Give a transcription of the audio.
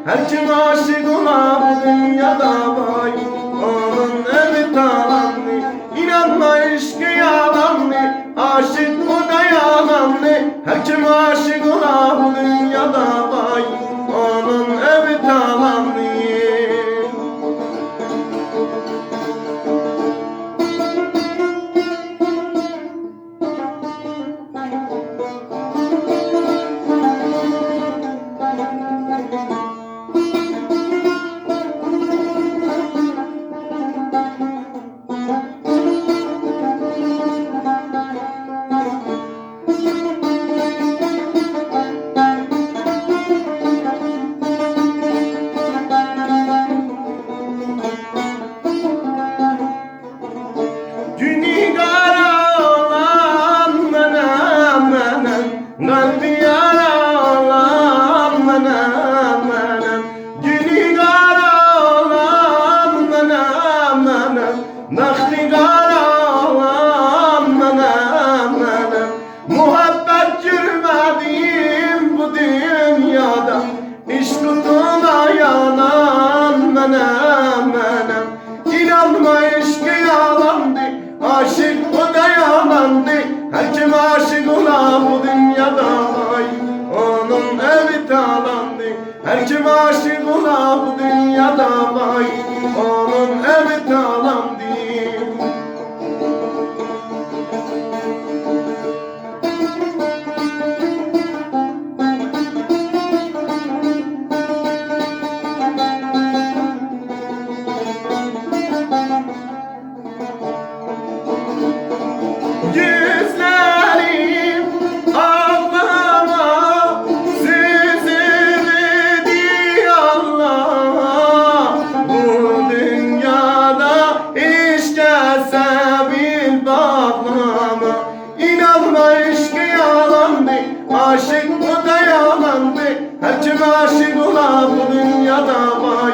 Her kim aşık ola bu dünyada vay. Onun evi talanlı. İnanma aşkı yalanlı. Aşık o da yalanlı. Her kim aşık ola bu dünyada vay. Onun evi talanlı. Günü kara olan menem menem, kalbi yara olan menem menem. Günü kara olan menem menem, nakli kara olan menem menem. Muhabbet görmedim bu dünyada, iş kutuna yanan menem menem. İnanma aşkı yalandı, aşık o da yalandı. Her kim aşık ola bu dünyada vay. Onun evi talandı. Her kim aşık ola bu dünyada vay. Onun evi talandı. Yüzlerim ağlama, süzülür Allah. Bu dünyada işkese bir bağlama. İnanma aşkı yalandı, aşık o da yalandı. Her kim aşık ola bu dünyada vay.